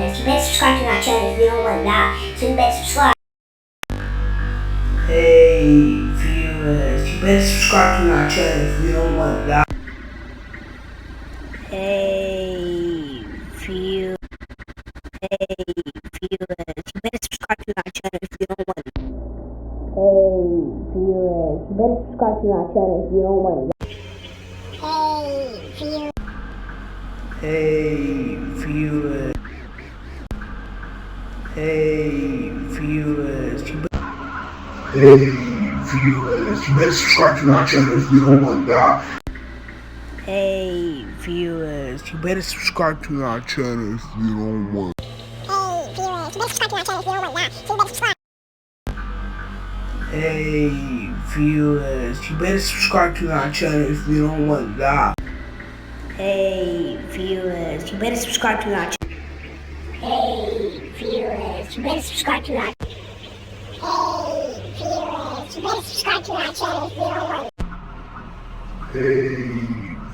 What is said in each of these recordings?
viewers, you better subscribe to our channel if you don't want that. So you better subscribe. Hey viewers, you better subscribe to our channel if you don't want that. Hey viewers, you better subscribe to our channel if you don't want that. Hey viewers, you better subscribe to our channel if you don't want that. Hey viewers. Hey viewers, you better subscribe to our channel if you don't want that. Hey viewers, You better subscribe to our channel if you don't want. Hey viewers, you better subscribe to our channel if you don't want that. hey viewers, you better subscribe to our channel. Hey viewers, you better subscribe to our. Hey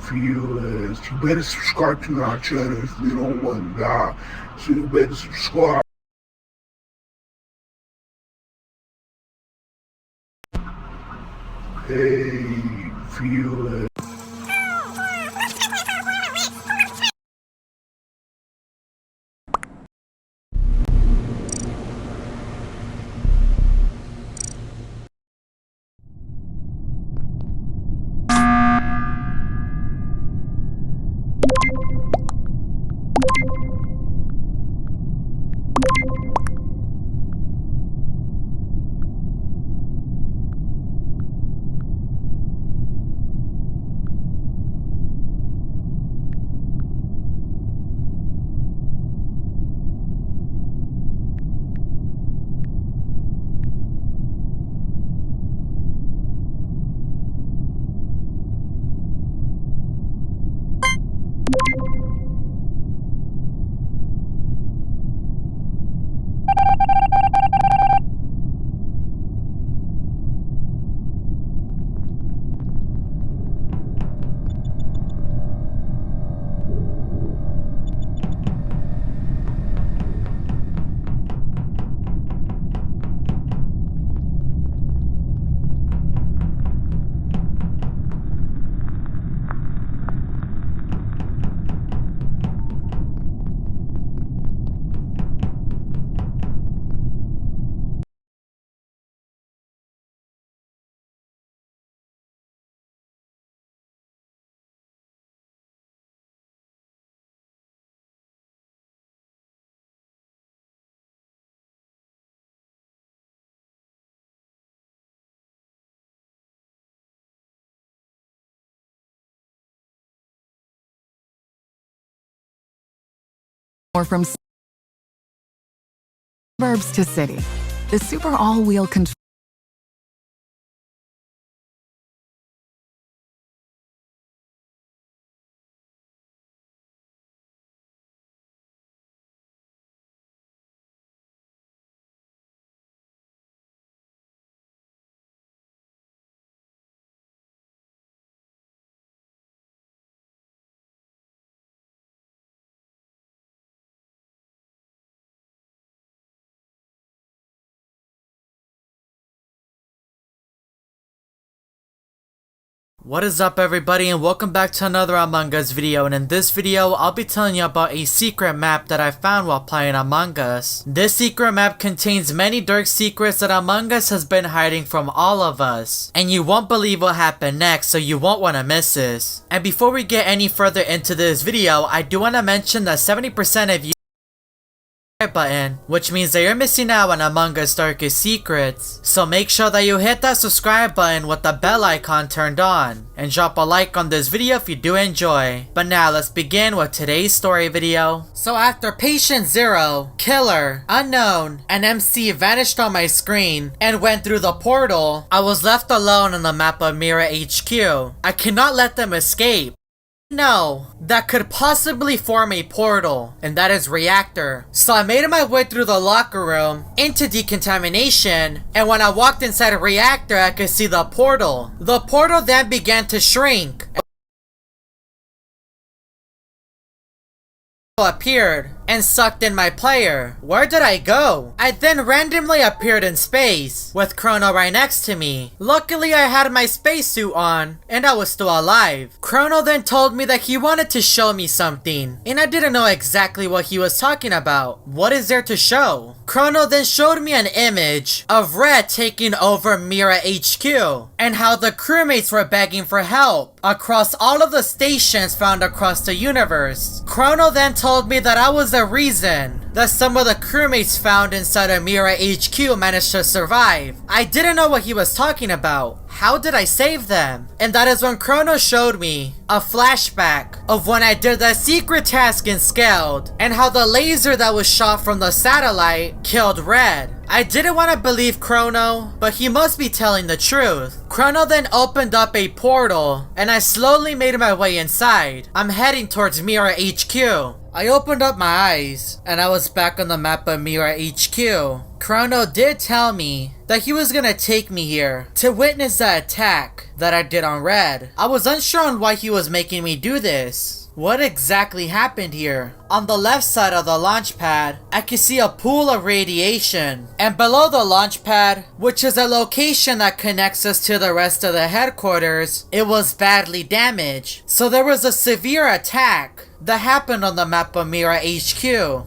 viewers, you better subscribe to our channel if you don't want that. So you better subscribe. Hey viewers. Or from suburbs to city, the super all-wheel control What is up everybody, and welcome back to another Among Us video. And in this video I'll be telling you about a secret map that I found while playing Among Us. This secret map contains many dark secrets that Among Us has been hiding from all of us, and you won't believe what happened next, so you won't want to miss this. And before we get any further into this video, I do want to mention that 70% of you button, which means that you're missing out on Among Us darkest secrets. So make sure that you hit that subscribe button with the bell icon turned on, and drop a like on this video if you do enjoy. But now let's begin with today's story video. So after Patient Zero, Killer, Unknown, and MC vanished on my screen and went through the portal, I was left alone on the map of Mira HQ. I cannot let them escape. No, that could possibly form a portal, and that is Reactor. So I made my way through the locker room into decontamination, and when I walked inside a Reactor, I could see the portal. The portal then began to shrink. Appeared. and sucked in my player. Where did I go? I then randomly appeared in space, with Chrono right next to me. Luckily, I had my spacesuit on, and I was still alive. Chrono then told me that he wanted to show me something, and I didn't know exactly what he was talking about. What is there to show? Chrono then showed me an image of Red taking over Mira HQ, and how the crewmates were begging for help across all of the stations found across the universe. Chrono then told me that I was the reason that some of the crewmates found inside of Mira HQ managed to survive. I didn't know what he was talking about. How did I save them? And that is when Chrono showed me a flashback of when I did that secret task in Skeld, and how the laser that was shot from the satellite killed Red. I didn't want to believe Chrono, but he must be telling the truth. Chrono then opened up a portal, and I slowly made my way inside. I'm heading towards Mira HQ. I opened up my eyes, and I was back on the map of Mira HQ. Chrono did tell me that he was gonna take me here to witness the attack that I did on Red. I was unsure on why he was making me do this. What exactly happened here? On the left side of the launch pad, I can see a pool of radiation. And below the launch pad, which is a location that connects us to the rest of the headquarters, it was badly damaged. So there was a severe attack that happened on the map of Mira HQ.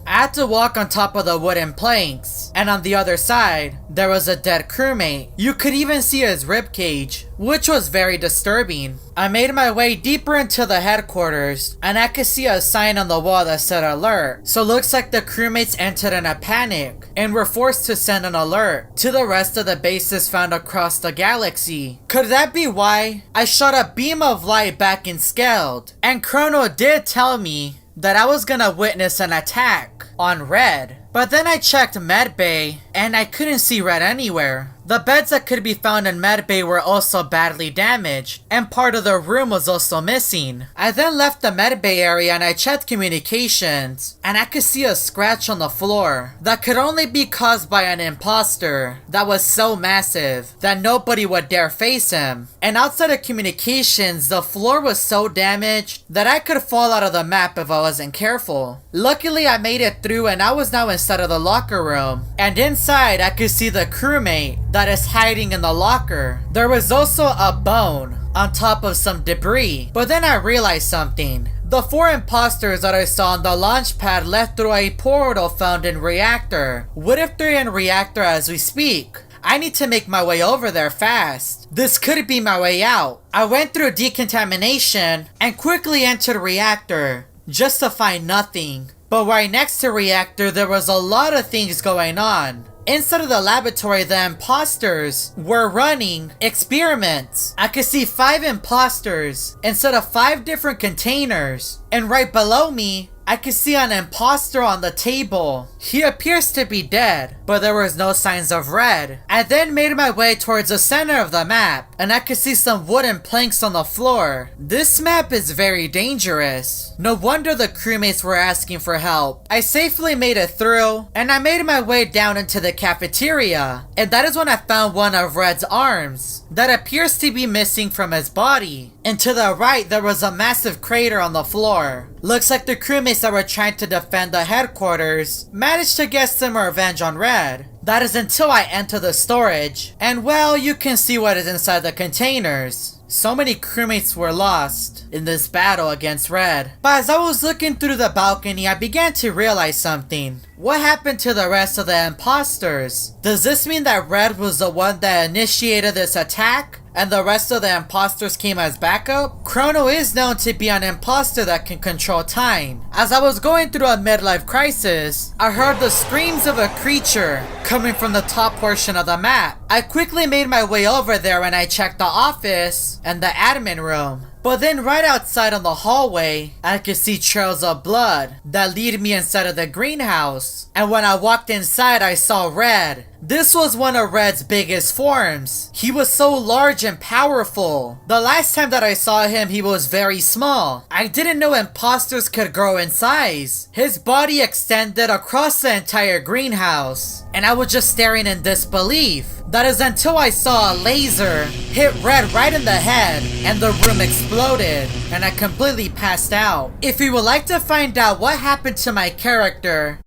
I had to walk on top of the wooden planks, and on the other side, there was a dead crewmate. You could even see his ribcage, which was very disturbing. I made my way deeper into the headquarters, and I could see a sign on the wall that said alert. So looks like the crewmates entered in a panic, and were forced to send an alert to the rest of the bases found across the galaxy. Could that be why I shot a beam of light back in Skeld? And Chrono did tell me that I was gonna witness an attack on Red. But then I checked Medbay, and I couldn't see Red anywhere. The beds that could be found in Medbay were also badly damaged, and part of the room was also missing. I then left the Medbay area and I checked communications, and I could see a scratch on the floor that could only be caused by an imposter that was so massive that nobody would dare face him. And outside of communications, the floor was so damaged that I could fall out of the map if I wasn't careful. Luckily, I made it through, and I was now inside of the locker room, and inside I could see the crewmate that is hiding in the locker. There was also a bone on top of some debris. But then I realized something. The 4 imposters that I saw on the launch pad left through a portal found in Reactor. What if they're in Reactor as we speak? I need to make my way over there fast. This could be my way out. I went through decontamination and quickly entered Reactor just to find nothing. But right next to Reactor, there was a lot of things going on. Inside of the laboratory, the imposters were running experiments. I could see 5 imposters instead of 5 different containers. And right below me, I could see an imposter on the table. He appears to be dead, but there was no signs of Red. I then made my way towards the center of the map, and I could see some wooden planks on the floor. This map is very dangerous. No wonder the crewmates were asking for help. I safely made it through, and I made my way down into the cafeteria. And that is when I found one of Red's arms that appears to be missing from his body. And to the right, there was a massive crater on the floor. Looks like the crewmates that were trying to defend the headquarters managed to get some revenge on Red. That is until I enter the storage, and well, you can see what is inside the containers. So many crewmates were lost in this battle against Red. But as I was looking through the balcony, I began to realize something. What happened to the rest of the imposters? Does this mean that Red was the one that initiated this attack, and the rest of the imposters came as backup? Chrono is known to be an imposter that can control time. As I was going through a midlife crisis, I heard the screams of a creature coming from the top portion of the map. I quickly made my way over there and I checked the office and the admin room. But then right outside on the hallway, I could see trails of blood that lead me inside of the greenhouse. And when I walked inside, I saw Red. This was one of Red's biggest forms. He was so large and powerful. The last time that I saw him, he was very small. I didn't know imposters could grow in size. His body extended across the entire greenhouse, and I was just staring in disbelief. That is until I saw a laser hit Red right in the head and the room exploded and I completely passed out. If you would like to find out what happened to my character,